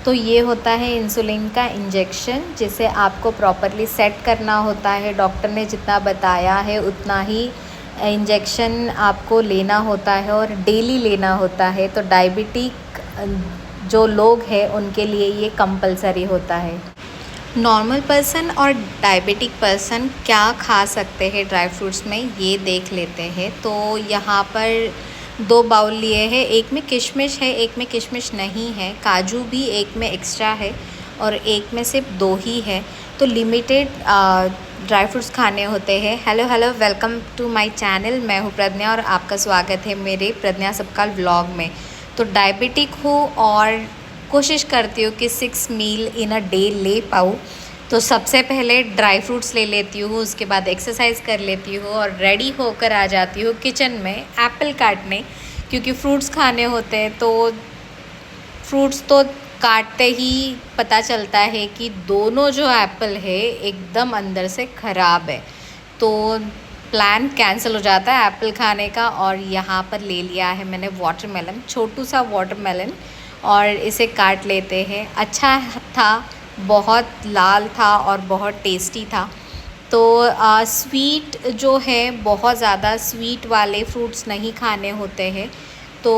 तो ये होता है इंसुलिन का इंजेक्शन, जिसे आपको प्रॉपरली सेट करना होता है। डॉक्टर ने जितना बताया है उतना ही इंजेक्शन आपको लेना होता है और डेली लेना होता है। तो डायबिटिक जो लोग हैं उनके लिए ये कंपलसरी होता है। नॉर्मल पर्सन और डायबिटिक पर्सन क्या खा सकते हैं ड्राई फ्रूट्स में, ये देख लेते हैं। तो यहाँ पर 2 बाउल लिए हैं, एक में किशमिश है, एक में किशमिश नहीं है। काजू भी एक में एक्स्ट्रा है और एक में सिर्फ 2 ही है। तो लिमिटेड ड्राई फ्रूट्स खाने होते हैं। Hello welcome to my channel. मैं हूँ प्रज्ञा और आपका स्वागत है मेरे प्रज्ञा सबकाल व्लॉग में। तो डायबिटिक हूँ और कोशिश करती हूँ कि 6 मील इन अ डे ले पाऊँ। तो सबसे पहले ड्राई फ्रूट्स ले लेती हूँ, उसके बाद एक्सरसाइज कर लेती हूँ और रेडी होकर आ जाती हूँ किचन में एप्पल काटने, क्योंकि फ्रूट्स खाने होते हैं। तो फ्रूट्स तो काटते ही पता चलता है कि दोनों जो एप्पल है एकदम अंदर से ख़राब है। तो प्लान कैंसिल हो जाता है एप्पल खाने का। और यहाँ पर ले लिया है मैंने वाटरमेलन, छोटू सा वाटरमेलन, और इसे काट लेते हैं। अच्छा था, बहुत लाल था और बहुत टेस्टी था। तो स्वीट जो है, बहुत ज़्यादा स्वीट वाले फ्रूट्स नहीं खाने होते हैं। तो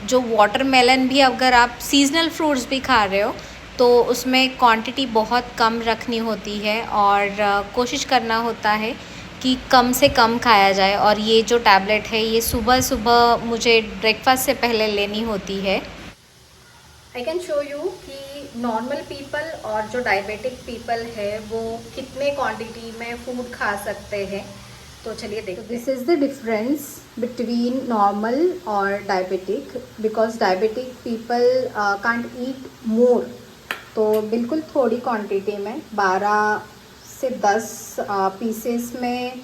जो वाटरमेलन भी, अगर आप सीज़नल फ्रूट्स भी खा रहे हो तो उसमें क्वांटिटी बहुत कम रखनी होती है और कोशिश करना होता है कि कम से कम खाया जाए। और ये जो टैबलेट है ये सुबह सुबह मुझे ब्रेकफास्ट से पहले लेनी होती है। आई कैन शो यू कि नॉर्मल पीपल और जो डायबिटिक पीपल है वो कितने क्वांटिटी में फूड खा सकते हैं। तो चलिए देखते हैं। This is the difference between normal और diabetic, because diabetic people can't eat more. तो बिल्कुल थोड़ी क्वांटिटी में 12 से 10 पीसेस में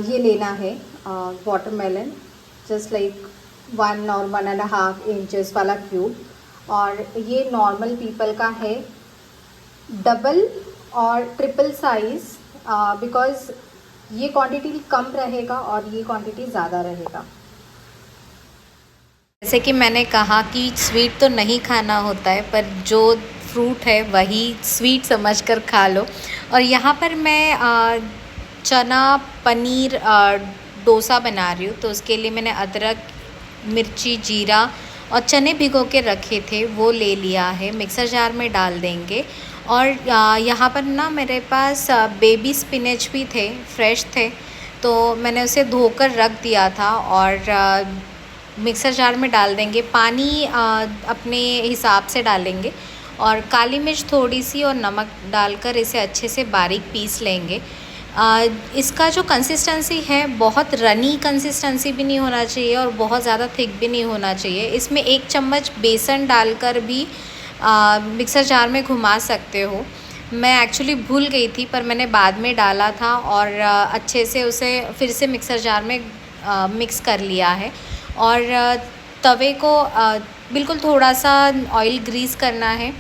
ये लेना है वाटरमेलन, जस्ट लाइक 1 और 1.5 इंचेस वाला क्यूब। और ये नॉर्मल पीपल का है डबल और ट्रिपल साइज़, बिकॉज़ ये क्वांटिटी कम रहेगा और ये क्वांटिटी ज़्यादा रहेगा। जैसे कि मैंने कहा कि स्वीट तो नहीं खाना होता है, पर जो फ्रूट है वही स्वीट समझकर खा लो। और यहाँ पर मैं चना पनीर डोसा बना रही हूँ। तो उसके लिए मैंने अदरक, मिर्ची, जीरा और चने भिगो के रखे थे, वो ले लिया है। मिक्सर जार में डाल देंगे। और यहाँ पर ना मेरे पास बेबी स्पिनच भी थे, फ्रेश थे, तो मैंने उसे धोकर रख दिया था और मिक्सर जार में डाल देंगे। पानी अपने हिसाब से डालेंगे और काली मिर्च थोड़ी सी और नमक डालकर इसे अच्छे से बारीक पीस लेंगे। इसका जो कंसिस्टेंसी है, बहुत रनी कंसिस्टेंसी भी नहीं होना चाहिए और बहुत ज़्यादा थिक भी नहीं होना चाहिए। इसमें 1 चम्मच बेसन डालकर भी मिक्सर जार में घुमा सकते हो। मैं एक्चुअली भूल गई थी, पर मैंने बाद में डाला था और अच्छे से उसे फिर से मिक्सर जार में मिक्स कर लिया है। और तवे को बिल्कुल थोड़ा सा ऑयल ग्रीस करना है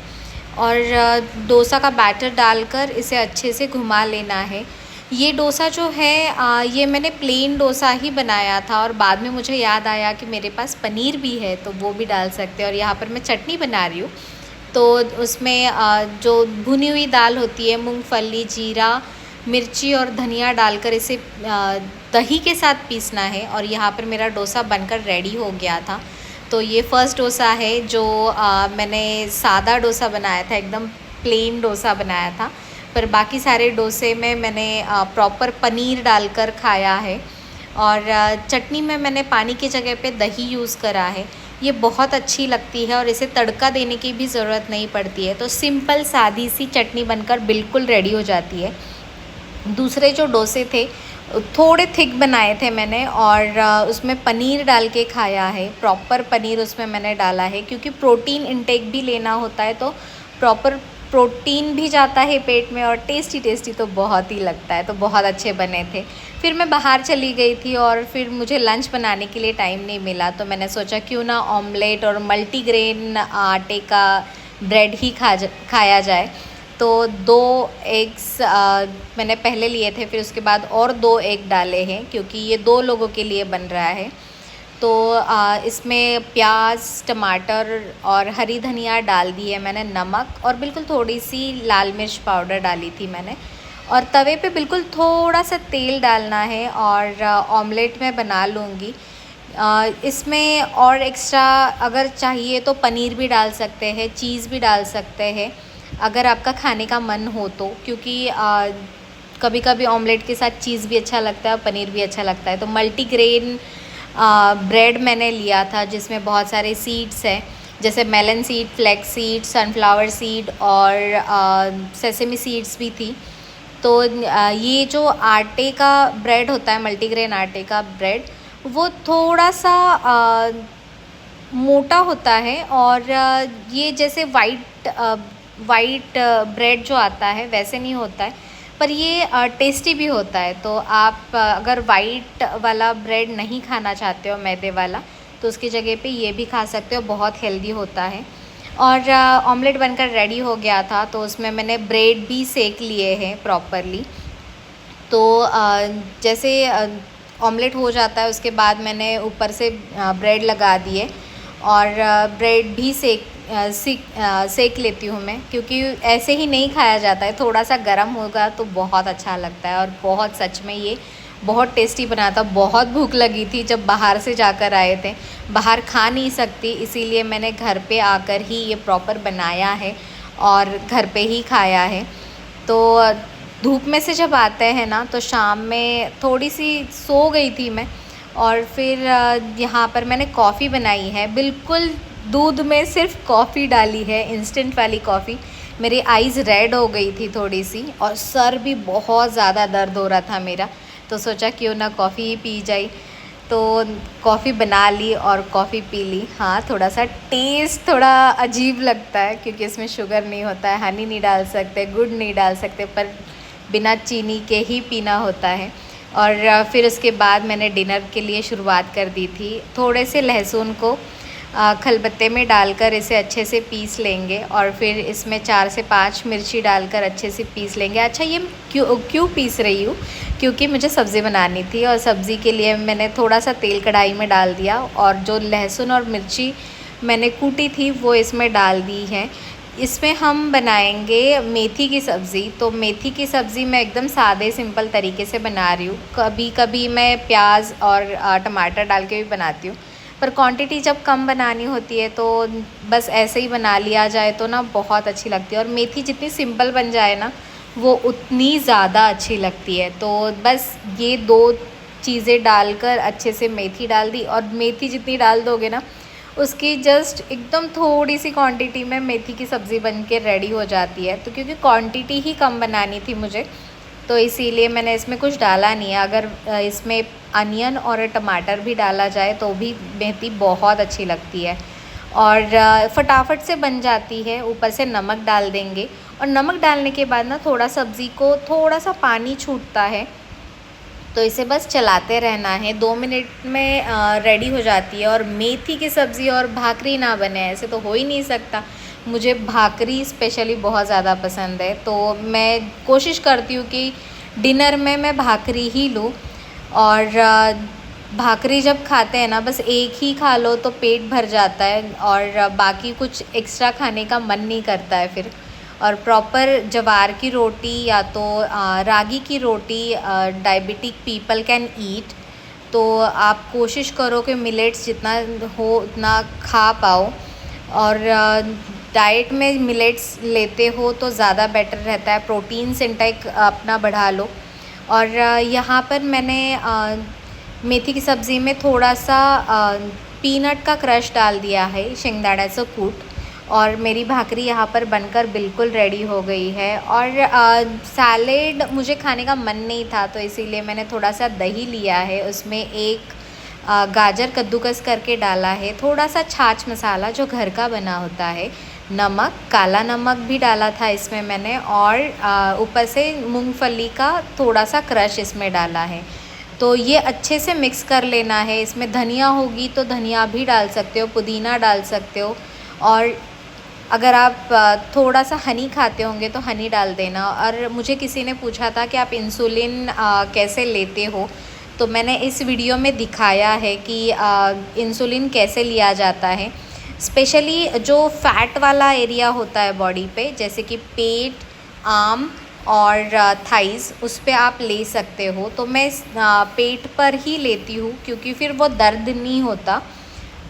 और डोसा का बैटर डालकर इसे अच्छे से घुमा लेना है। ये डोसा जो है ये मैंने प्लेन डोसा ही बनाया था और बाद में मुझे याद आया कि मेरे पास पनीर भी है, तो वो भी डाल सकते हैं। और यहाँ पर मैं चटनी बना रही हूँ। तो उसमें जो भुनी हुई दाल होती है, मूंगफली, जीरा, मिर्ची और धनिया डालकर इसे दही के साथ पीसना है। और यहाँ पर मेरा डोसा बनकर रेडी हो गया था। तो ये फ़र्स्ट डोसा है जो मैंने सादा डोसा बनाया था, एकदम प्लेन डोसा बनाया था। पर बाकी सारे डोसे में मैंने प्रॉपर पनीर डालकर खाया है। और चटनी में मैंने पानी की जगह पे दही यूज़ करा है। ये बहुत अच्छी लगती है और इसे तड़का देने की भी ज़रूरत नहीं पड़ती है। तो सिंपल सादी सी चटनी बनकर बिल्कुल रेडी हो जाती है। दूसरे जो डोसे थे थोड़े थिक बनाए थे मैंने और उसमें पनीर डाल के खाया है। प्रॉपर पनीर उसमें मैंने डाला है, क्योंकि प्रोटीन इंटेक भी लेना होता है, तो प्रॉपर प्रोटीन भी जाता है पेट में और टेस्टी तो बहुत ही लगता है। तो बहुत अच्छे बने थे। फिर मैं बाहर चली गई थी और फिर मुझे लंच बनाने के लिए टाइम नहीं मिला, तो मैंने सोचा क्यों ना ऑमलेट और मल्टीग्रेन आटे का ब्रेड ही खाया जाए। तो 2 एग्स मैंने पहले लिए थे, फिर उसके बाद और 2 एग डाले हैं, क्योंकि ये 2 लोगों के लिए बन रहा है। तो इसमें प्याज, टमाटर और हरी धनिया डाल दी है मैंने, नमक और बिल्कुल थोड़ी सी लाल मिर्च पाउडर डाली थी मैंने। और तवे पे बिल्कुल थोड़ा सा तेल डालना है और ऑमलेट मैं बना लूँगी। इसमें और एक्स्ट्रा अगर चाहिए तो पनीर भी डाल सकते हैं, चीज़ भी डाल सकते हैं अगर आपका खाने का मन हो तो, क्योंकि कभी कभी ऑमलेट के साथ चीज़ भी अच्छा लगता है और पनीर भी अच्छा लगता है। तो मल्टीग्रेन ब्रेड मैंने लिया था जिसमें बहुत सारे सीड्स हैं, जैसे melon seed, flax seed, sunflower seed और सेसेमी सीड्स भी थी। तो ये जो आटे का ब्रेड होता है, मल्टीग्रेन आटे का ब्रेड, वो थोड़ा सा मोटा होता है और ये जैसे वाइट ब्रेड जो आता है वैसे नहीं होता है, पर ये टेस्टी भी होता है। तो आप अगर वाइट वाला ब्रेड नहीं खाना चाहते हो, मैदे वाला, तो उसकी जगह पे ये भी खा सकते हो, बहुत हेल्दी होता है। और ऑमलेट बनकर रेडी हो गया था, तो उसमें मैंने ब्रेड भी सेक लिए हैं प्रॉपरली। तो जैसे ऑमलेट हो जाता है उसके बाद मैंने ऊपर से ब्रेड लगा दिए और ब्रेड भी सेक लेती हूँ मैं, क्योंकि ऐसे ही नहीं खाया जाता है, थोड़ा सा गर्म होगा तो बहुत अच्छा लगता है। और बहुत, सच में ये बहुत टेस्टी बना था। बहुत भूख लगी थी जब बाहर से जाकर आए थे, बाहर खा नहीं सकती, इसीलिए मैंने घर पे आकर ही ये प्रॉपर बनाया है और घर पे ही खाया है। तो धूप में से जब आते हैं ना, तो शाम में थोड़ी सी सो गई थी मैं, और फिर यहाँ पर मैंने कॉफ़ी बनाई है, बिल्कुल दूध में सिर्फ कॉफ़ी डाली है, इंस्टेंट वाली कॉफ़ी। मेरी आइज़ रेड हो गई थी थोड़ी सी और सर भी बहुत ज़्यादा दर्द हो रहा था मेरा, तो सोचा क्यों ना कॉफ़ी ही पी जाए। तो कॉफ़ी बना ली और कॉफ़ी पी ली। हाँ, थोड़ा सा टेस्ट थोड़ा अजीब लगता है क्योंकि इसमें शुगर नहीं होता है, हनी नहीं डाल सकते, गुड़ नहीं डाल सकते, पर बिना चीनी के ही पीना होता है। और फिर उसके बाद मैंने डिनर के लिए शुरुआत कर दी थी। थोड़े से लहसुन को खलबत्ते में डालकर इसे अच्छे से पीस लेंगे और फिर इसमें 4 से 5 मिर्ची डालकर अच्छे से पीस लेंगे। अच्छा, ये क्यों पीस रही हूँ, क्योंकि मुझे सब्ज़ी बनानी थी और सब्ज़ी के लिए मैंने थोड़ा सा तेल कढ़ाई में डाल दिया और जो लहसुन और मिर्ची मैंने कूटी थी वो इसमें डाल दी है। इसमें हम बनाएंगे मेथी की सब्ज़ी। तो मेथी की सब्ज़ी मैं एकदम सादे सिंपल तरीके से बना रही हूँ। कभी कभी मैं प्याज और टमाटर डाल के भी बनाती हूँ, पर क्वांटिटी जब कम बनानी होती है तो बस ऐसे ही बना लिया जाए तो ना बहुत अच्छी लगती है। और मेथी जितनी सिंपल बन जाए ना, वो उतनी ज़्यादा अच्छी लगती है। तो बस ये 2 चीज़ें डालकर अच्छे से मेथी डाल दी, और मेथी जितनी डाल दोगे ना, उसकी जस्ट एकदम थोड़ी सी क्वांटिटी में मेथी की सब्ज़ी बन के रेडी हो जाती है। तो क्योंकि क्वांटिटी ही कम बनानी थी मुझे, तो इसीलिए मैंने इसमें कुछ डाला नहीं है। अगर इसमें अनियन और टमाटर भी डाला जाए तो भी मेथी बहुत अच्छी लगती है और फटाफट से बन जाती है। ऊपर से नमक डाल देंगे और नमक डालने के बाद ना थोड़ा सब्ज़ी को थोड़ा सा पानी छूटता है, तो इसे बस चलाते रहना है। 2 मिनट में रेडी हो जाती है। और मेथी की सब्ज़ी और भाकरी ना बने ऐसे तो हो ही नहीं सकता। मुझे भाकरी स्पेशली बहुत ज़्यादा पसंद है, तो मैं कोशिश करती हूँ कि डिनर में मैं भाकरी ही लूँ। और भाकरी जब खाते हैं ना, बस एक ही खा लो तो पेट भर जाता है और बाकी कुछ एक्स्ट्रा खाने का मन नहीं करता है फिर। और प्रॉपर ज्वार की रोटी या तो रागी की रोटी डायबिटिक पीपल कैन ईट। तो आप कोशिश करो कि मिलेट्स जितना हो उतना खा पाओ, और डाइट में मिलेट्स लेते हो तो ज़्यादा बेटर रहता है। प्रोटीन्स इंटेक अपना बढ़ा लो। और यहाँ पर मैंने मेथी की सब्ज़ी में थोड़ा सा पीनट का क्रश डाल दिया है, शेंगदाण्याचं कूट। और मेरी भाकरी यहाँ पर बनकर बिल्कुल रेडी हो गई है। और सैलेड मुझे खाने का मन नहीं था, तो इसीलिए मैंने थोड़ा सा दही लिया है, उसमें एक गाजर कद्दूकस करके डाला है, थोड़ा सा छाछ मसाला जो घर का बना होता है, नमक, काला नमक भी डाला था इसमें मैंने, और ऊपर से मूंगफली का थोड़ा सा क्रश इसमें डाला है। तो ये अच्छे से मिक्स कर लेना है। इसमें धनिया होगी तो धनिया भी डाल सकते हो, पुदीना डाल सकते हो, और अगर आप थोड़ा सा हनी खाते होंगे तो हनी डाल देना। और मुझे किसी ने पूछा था कि आप इंसुलिन कैसे लेते हो, तो मैंने इस वीडियो में दिखाया है कि इंसुलिन कैसे लिया जाता है। स्पेशली जो फैट वाला एरिया होता है बॉडी पे, जैसे कि पेट, आर्म और थाइज़, उस पे आप ले सकते हो। तो मैं पेट पर ही लेती हूँ क्योंकि फिर वो दर्द नहीं होता।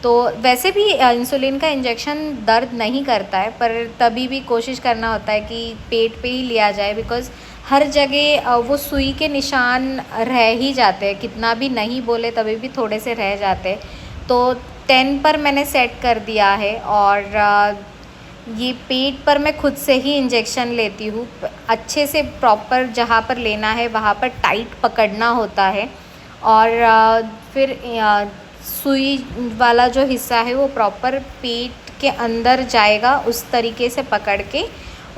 तो वैसे भी इंसुलिन का इंजेक्शन दर्द नहीं करता है, पर तभी भी कोशिश करना होता है कि पेट पे ही लिया जाए, बिकॉज़ हर जगह वो सुई के निशान रह ही जाते हैं, कितना भी नहीं बोले तभी भी थोड़े से रह जाते हैं। तो 10 पर मैंने सेट कर दिया है और ये पेट पर मैं खुद से ही इंजेक्शन लेती हूँ। अच्छे से प्रॉपर जहाँ पर लेना है वहाँ पर टाइट पकड़ना होता है और फिर सुई वाला जो हिस्सा है वो प्रॉपर पेट के अंदर जाएगा, उस तरीके से पकड़ के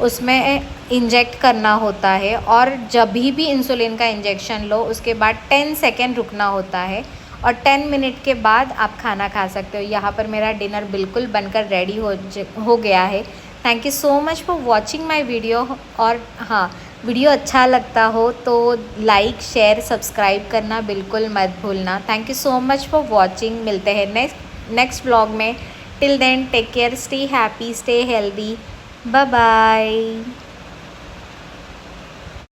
उसमें इंजेक्ट करना होता है। और जब भी इंसुलिन का इंजेक्शन लो उसके बाद 10 सेकेंड रुकना होता है और 10 मिनट के बाद आप खाना खा सकते हो। यहाँ पर मेरा डिनर बिल्कुल बनकर रेडी हो गया है। Thank you so much for watching my video. और हाँ, वीडियो अच्छा लगता हो तो लाइक, शेयर, सब्सक्राइब करना बिल्कुल मत भूलना। Thank you so much for watching. मिलते हैं नेक्स्ट व्लॉग में। Till then take care, stay happy, stay healthy, bye bye.